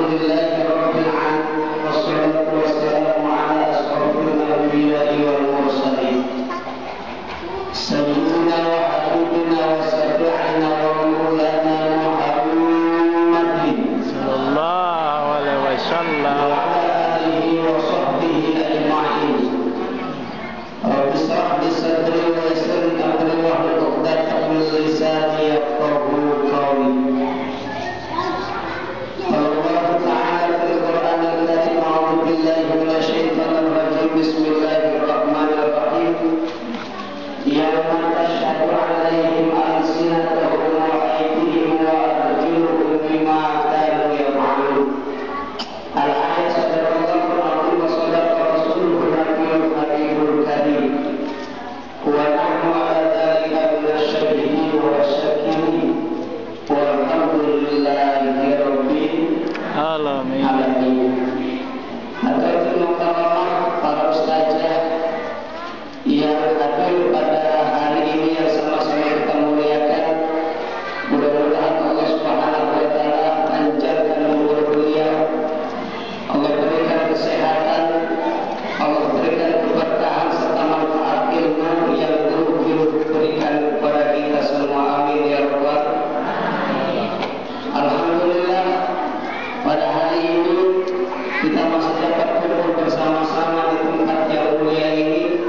Alhamdulillahi rabbil alamin wassalatu wassalamu ala asrofil anbiya'i wal mursalin sayyidina wa habibina wa syafi'ina wa maulana Muhammadin sallallahu alaihi wasallam wa ala alihi wa sahbihi ajma'in. Rabbi shrah li sadri wa yassir li amri wahlul 'uqdatam min lisani yafqahu qawli. Bismillahirrahmanirrahim. Yauma tashhadu 'alaihim alsinatuhum wa aydihim wa arjuluhum bima kanu yaf'alun. Al-ayat sadaqallahu al-azim wa sadaqa rasuluhu nabiyul habibul karim. Wa nahnu 'ala dzalika minasyahidin wa syakirin. Walhamdulillahi rabbil alamin. Hadirin para ustazah yang hadir pada hari ini yang sama-sama kita muliakan, mudah-mudahan Allah Subhanahu wa taala panjangkan umur beliau, Allah berikan kesehatan, Allah berikan keberkahan serta manfaat ilmu yang guru berikan kepada kita semua, amin ya rabbal alamin. Alhamdulillah, pada hari ini kita masih dapat kumpul bersama-sama di tempat yang mulia ini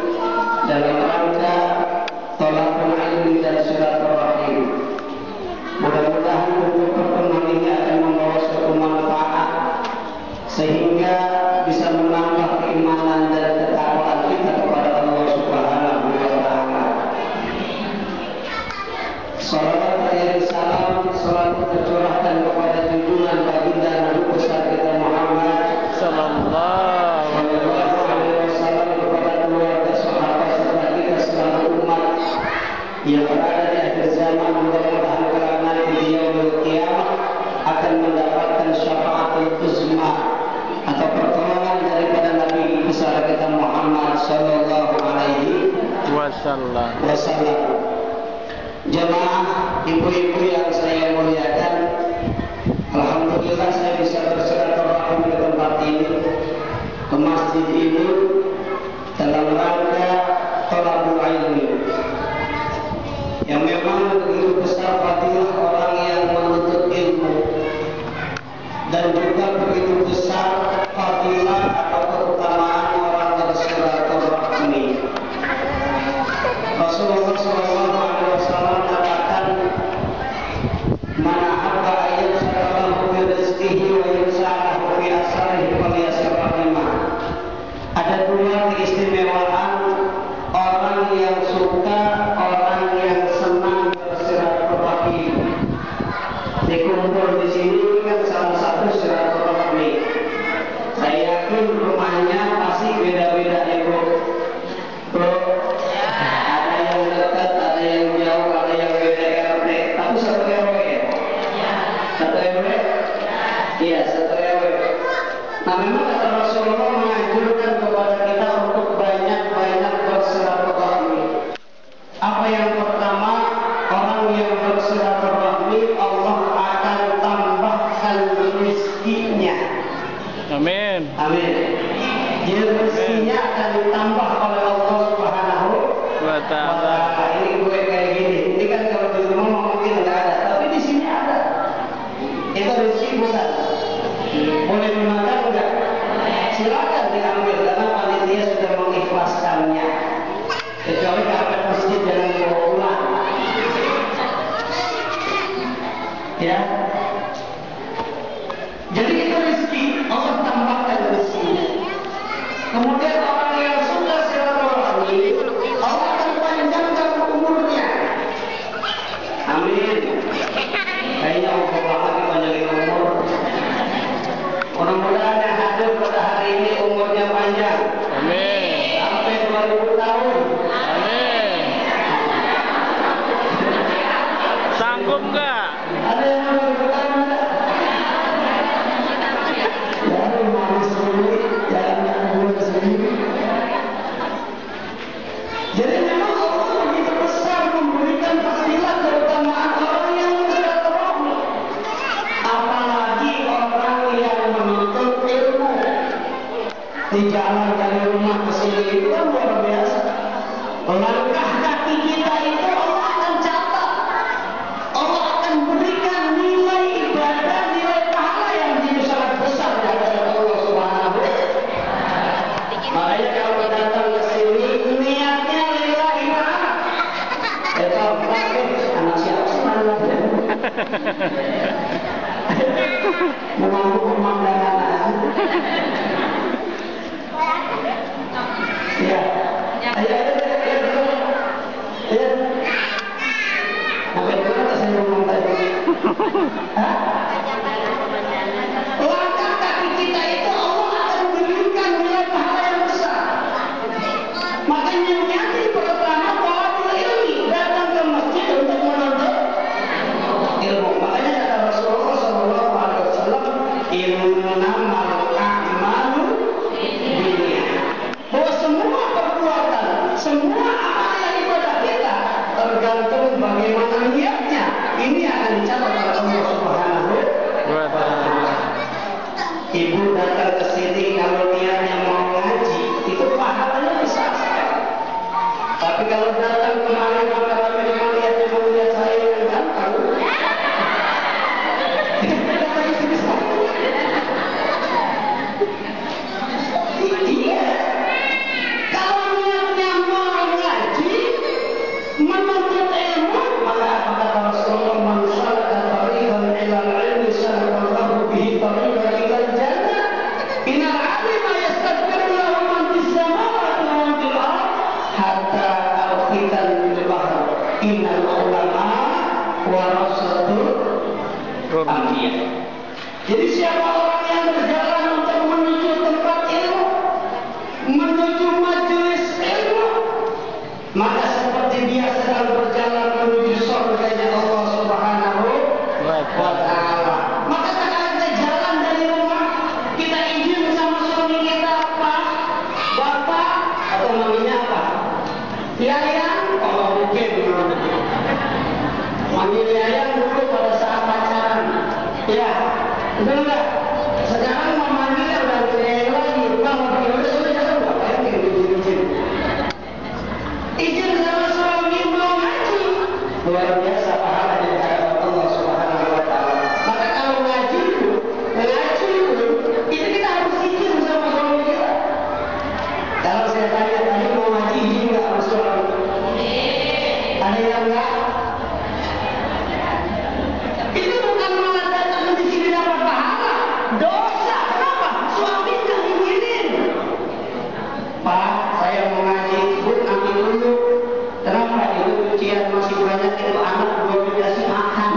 dalam rangka thalaqul ilmi dan silaturahim. Mudah-mudahan bentuk pertemuan ini akan membawa suatu manfaat sehingga bisa menambah keimanan dan ketakwaan kita kepada Allah Subhanahu wa taala. Salawat dan salam selalu tercurahkan kepada junjungan baginda Nabi besar kita Muhammad sallallahu alaihi wasallam, kepada keluarga sahabat serta kita seluruh umat yang berada di akhir zaman. Mudah-mudahan kelak nanti di yaumul qiyamah akan mendapatkan syafaatul uzma atau pertolongan daripada Nabi besar kita Muhammad sallallahu alaihi wasallam. Jemaah ibu-ibu yang saya muliakan, alhamdulillah saya bisa bersilaturahmi ke tempat ini, ke masjid ini dalam rangka thalaqul ilmi yang memang begitu besar fadilah orang yang menuntut ilmu, dan juga begitu besar fadilah atau keutamaan orang bersilaturahmi. Rasulullah SAW mengatakan, man ahabba ayat syaralahu fi rizqihi wa yusa'alahu fi asarihi falyasrahimah. Ada dua keistimewaan orang yang suka, orang yang senang bersilaturahmi. Dikumpul di sini kan salah satu silaturahmi. Saya yakin rumahnya pasti beda-beda ibu. Ada yang dekat, ada yang jauh, ada yang beda RT. Tapi satu RW ya? Satu RW? Iya, satu RW. Nah, memang kata Rasulullah menganjurkan kepada kita untuk banyak-banyak bersilaturahmi. Apa yang pertama, orang yang bersilaturahmi Allah akan tambahkan rezekinya. amin Amin. Jadi rezekinya akan ditambah oleh Allah Subhanahu wa ta'ala. Ini gue kayak gini. Ini kan kalau di rumah mungkin nggak ada, tapi di sini ada. Itu rezeki bukan? Boleh dimakan enggak? Silakan diambil karena panitia sudah mengikhlaskannya. Kecuali kapan masjid jangan bawa pulang. Ya. Jadi itu rezeki, Allah tambahkan rezekinya. Kemudian orang yang suka silaturahmi, Allah akan panjangkan umurnya. Amin. Kayaknya Allah lagi panjangin umur. Mudah-mudahan yang hadir pada hari ini umurnya panjang. Amin. Sampai 2000 tahun. Amin. Sanggup nggak? Ada yang mau 2000 tahun enggak? Ya, mau sendiri, jangan buat sendiri. Jadi memang Allah begitu besar memberikan fadilah keutamaan orang yang bersilaturahmi. Apalagi orang yang di jalan dari rumah ke sini itu kan luar biasa. Langkah kaki kita itu Allah akan catat. Allah akan berikan nilai ibadah, nilai pahala yang begitu sangat besar di hadapan Allah Subhanahu wa Ta'ala. Makanya kalau datang ke sini niatnya lillahi ta'ala. Itu anak siapa sih mana? Mengambil pemandangan. Ya. Ayo. Sampai mana saya ngomong tadi? Langkah kaki kita itu Allah akan berikan nilai pahala yang besar. Makanya niati pertama thalabul ilmi, datang ke masjid untuk menuntut ilmu. Makanya kata Rasulullah SAW, innamal a'malu binniyat. Bahwa semua perbuatan, semua amalan ibadah kita tergantung bagaimana niatnya. Ini akan dicatat oleh Allah Subhanahu wa Ta'ala. Ibu datang ke sini kalau niatnya mau ngaji, itu pahalanya besar sekali. Tapi kalau datang kemarin rame-rame memang niatnya mau lihat saya yang ganteng, iya. Kalau niatnya mau ngaji, menuntut ilmu, maka apa kata Rasulullah, man salaka tariqan ilal ilmi sallallahu bihi tariqan ilal jannah. Innal 'alima yastaghfiru lahu man fis samawati wa man fil ardh hatta al-khitan bil bahr. Innal ulama warasatul anbiya. Jadi siapa orang yang berjalan untuk menuju tempat ilmu, menuju majelis ilmu, maka seperti dia sedang berjalan menuju surganya Allah Subhanahu wa Ta'ala. Maka sekarang kita jalan dari rumah, kita izin sama suami kita apa? Bapak atau maminya apa? Yayang, oh mungkin manggil Yayang dulu pada saat pacaran. Ya, betul enggak? Sekarang memanggilnya udah Yayang lagi, bukan mau pergi udah sudah jatuh enggak? Kayak izin. Izin sama suami mau ngaji, luar biasa pahalanya di hadapan Allah Subhanahu wa Ta'ala. Maka kalau ngaji itu kita harus izin sama suami kita. Kalau saya tanya tadi mau ngaji izin nggak sama suami? Ada yang enggak? Itu bukan malah datang di sini dapat pahala, dosa. Kenapa? Suami nggak izinin. Pak, saya mau ngaji, Bu, nanti dulu. Kenapa? Itu cucian masih banyak, itu anak belum dikasih makan.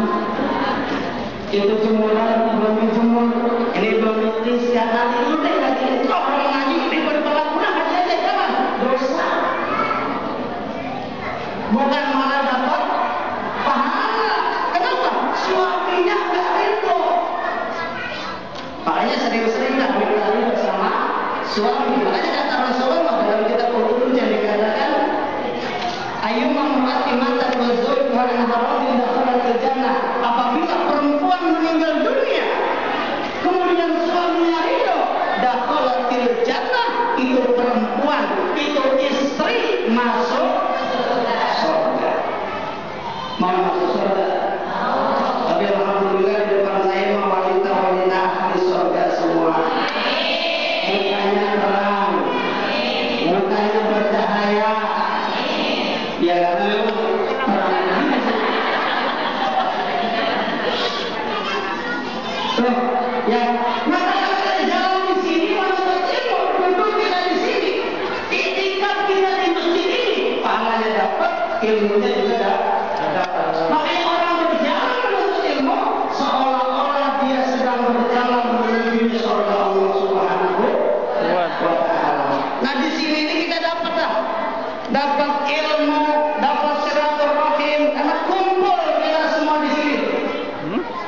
Itu jemuran belum dijemur, ini belum ditiskan, nanti dulu deh ngaji. Kalau ngaji, ini berpelan pulang ngaji aja, jangan. Dosa. Bukan malah dapat pahala. Kenapa? Suaminya nggak ridho. Makanya sering-sering tak minta bersama suami. Makanya kata Rasulullah dalam kitab Al-Qur'an yang dikatakan, ayyuma imra'atin matat wa zawjuha an haramin dakhalat jannah. Apabila perempuan meninggal dunia, kemudian suaminya ridho, dakhalat jannah, itu perempuan, itu istri masuk surga. Mau masuk surga? Tapi alhamdulillah di depan saya wanita-wanita ahli surga semua. Mukanya terang, mukanya bercahaya. Ya kan? Terang. Ya, maka kita jalan di sini menuntut ilmu, duduk kita di sini, itikaf kita di masjid ini, pahalanya dapat, ilmunya juga dapat. Makanya orang berjalan menuntut ilmu seolah-olah dia sedang berjalan menuju surga Allah Subhanahu wa Ta'ala. Nah di sini ini kita dapat ilmu, dapat silaturahim, karena kumpul kita semua di sini.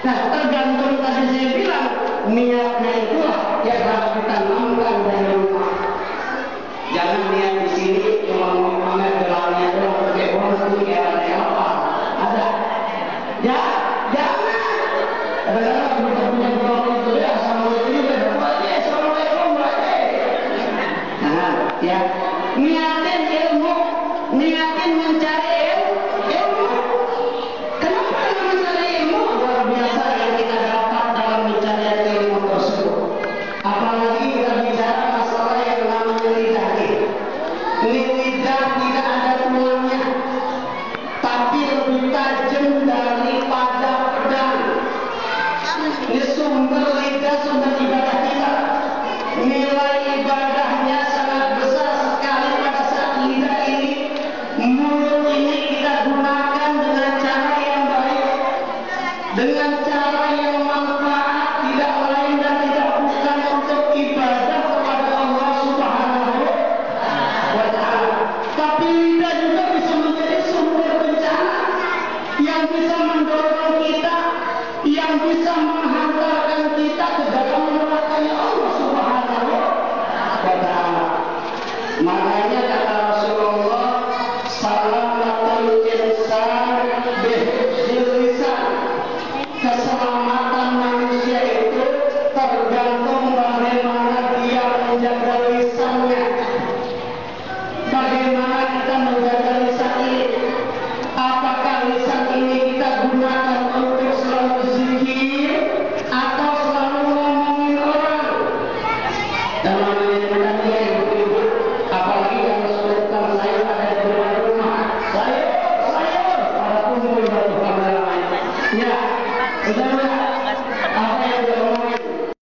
Nah tergantung tadi saya bilang niatnya